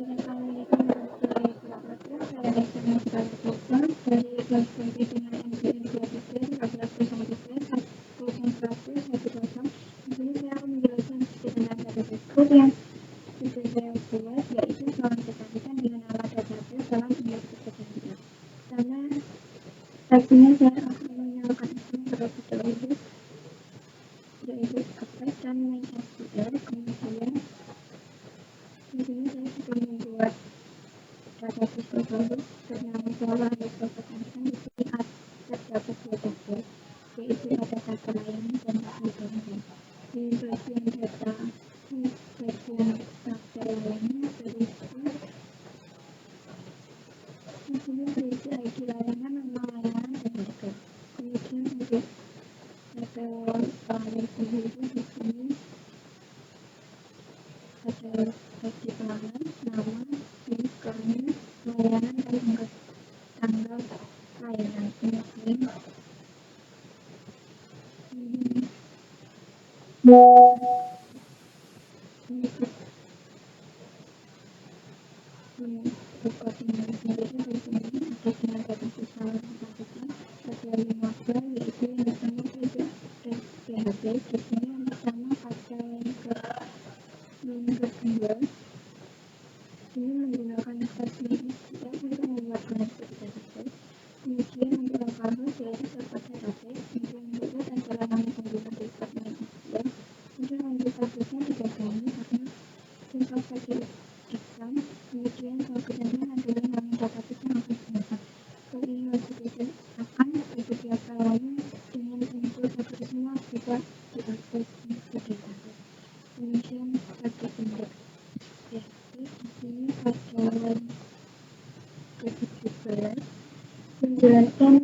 dengan Assalamualaikum warahmatullahi wabarakatuh. Saya Reza Nurul Putra dari kelas PB dengan MPN 2 Di sini saya akan menjelaskan sedikit tentang database code yang sudah saya buat, yaitu soal kecantikan dengan alat database dalam industri kecantikan. Karena pastinya saya akan menyalakan itu terlebih dahulu, yaitu apply dan main SQL. Kemudian di sini saya sudah membuat database terbaru bernama soal underscore kecantikan. Di sini terdapat dua tabel, yaitu ada tabel layanan dan tabel gabungan. Di bagian data, di bagian tabel layanan berisi di sini berisi ID layanan, nama layanan, dan harga. Kemudian untuk tabel pelanggan sendiri di sini ada ID pelanggan, nama, jenis kelamin, layanan, dan tanggal layanan. Kemudian untuk codingnya sendiri di sini ada dengan database soal kecantikan, ada 5 file, yaitu yang pertama PHP. Di sini yang pertama ada yang kedua ini menggunakan class-nya SQL untuk membuat koneksi database. Kemudian untuk lokal host yaitu server database. Kemudian yang kedua adalah nama pengguna default SQL. Kemudian untuk statusnya digagangi karena tinggal saja exam. Kemudian soal kecantikan adalah nama database yang akan digunakan. Kalau ini harus diakan bagi data lain dengan info agar semua bisa diakses ke database. Kemudian bagi indeks PHP di sini pada ke-17 menjelaskan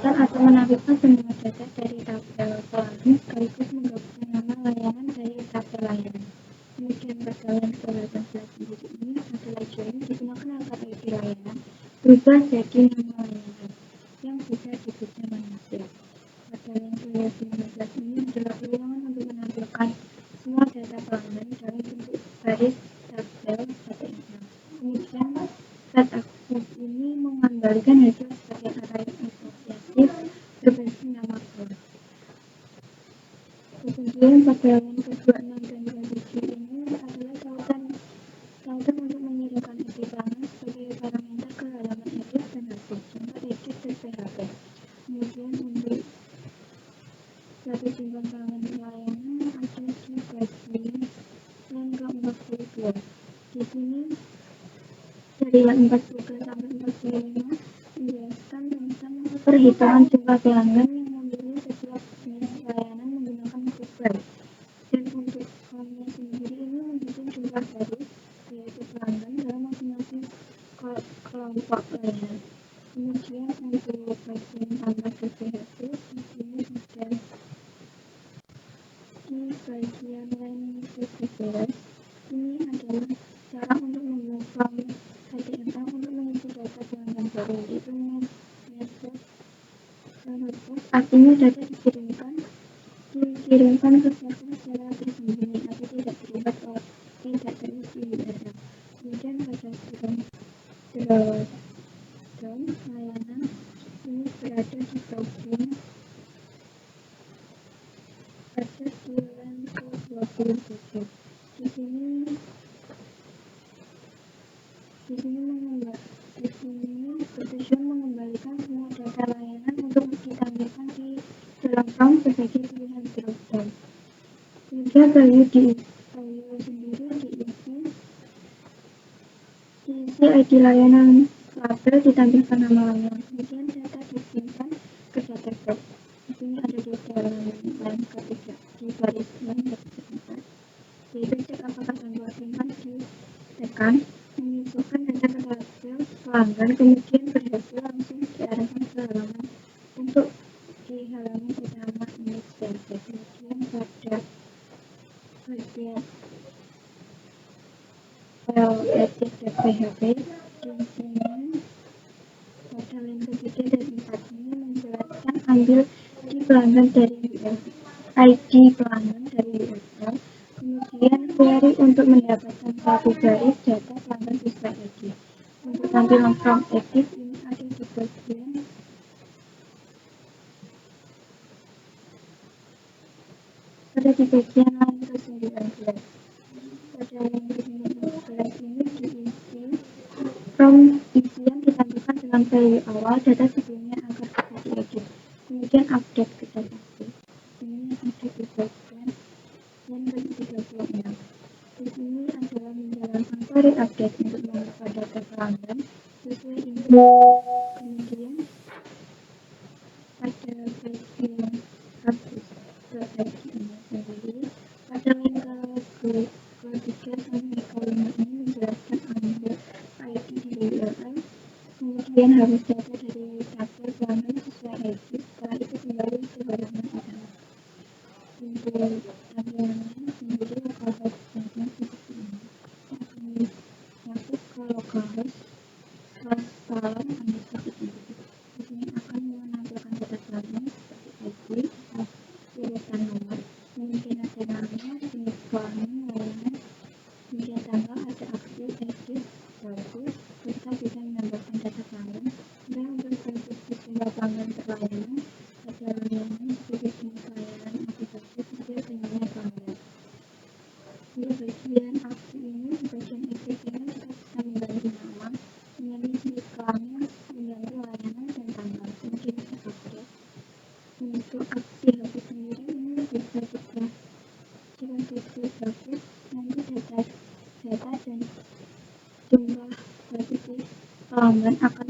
atau menampilkan semua data dari tabel pelanggan sekaligus menggabungkan nama layanan dari tabel layanan. Kemudian pada line ke-18 sendiri ini adalah join, digunakan agar ID layanan berubah jadi nama layanan yang bisa dibaca manusia. Pada line ke-19 ini adalah ulangan untuk menampilkan semua data pelanggan dalam bentuk baris tabel HTML. Kemudian set akses ini mengembalikan hasil sebagai array asosiatif berbasis nama kelas. Kemudian pada line ke-26 dan 27 ini adalah tautan untuk mengirimkan ID pelanggan sebagai parameter ke halaman edit dan hasil. Contoh edit dan PHP. Kemudian untuk satu jumlah pelanggan layanan ada di bagian line ke-42. Di sini dari line 42 sampai 45 menjelaskan tentang perhitungan jumlah pelanggan yang memilih setiap jenis layanan menggunakan kuban. Dan untuk formnya sendiri ini menghitung jumlah baru, yaitu pelanggan dalam masing-masing kelompok layanan. Kemudian untuk bagian tambah ke PHP di sini ada di bagian line ke-11. Ini adalah cara untuk membuat form HTML untuk mengisi data pelanggan baru, yaitu method artinya data dikirimkan ke server secara tersembunyi atau tidak terlihat atau tidak terisi URL. Kemudian pada drawdown layanan ini berada di bagian pada di line ke-27. Di sini bertujuan mengembalikan semua data layanan untuk ditampilkan di dalam form sebagai pilihan dropdown. Kemudian value sendiri diisi ID layanan, label ditampilkan nama layanan. Kemudian data disimpan ke database. Di sini ada di dalam line ketiga di baris line ke-4, yaitu cek apakah tombol simpan ditekan, menyusulkan data ke tabel pelanggan, kemudian berhasil langsung diarahkan ke halaman untuk di halaman utama index.php. Kemudian pada bagian file edit.php di sini pada line ketiga dan 4 ini menjelaskan ambil ID pelanggan dari URL, kemudian Kemudian query untuk mendapatkan satu garis data pelanggan siswa edit. Untuk tampilan from edit ini ada di bagian lain ke-19. Pada yang ke-19 ini diisi from isian ditampilkan dengan value awal data sebelumnya agar bisa diedit. Kemudian update ke database. Ini ada di bagian yang ke-36. Di sini adalah menjalankan query update untuk mengubah data pelanggan sesuai info. Kemudian pada bagian hapus ke ID ini sendiri, pada link ke-3 sampai ke-5 ini menjelaskan ambil ID dari URL, kemudian harus data dari tabel pelanggan sesuai ID, setelah itu kembali ke halaman utama. Untuk tampilannya sendiri localhost setnya seperti ini. Kita akan masuk ke localhost /salon underscore itu. Di sini akan menampilkan data pelanggan seperti ID, urutan nomor, kemudian ada nama, jenis kelamin, layanan, hingga tanggal, ada aksi, edit, status, serta bisa menambahkan data pelanggan. Dan untuk bentuk jumlah pelanggan per layanan, ada layanan seperti jenis layanan aplikasi, hingga jumlah pelanggan. Di bagian aksi ini, di bagian edit ini kita bisa mengganti nama, memilih jenis kelamin, mengganti layanan dan tanggal, kemudian bisa update. Untuk aksi hapus sendiri ini bisa kita jika diklik hapus, nanti data dan jumlah pelanggan akan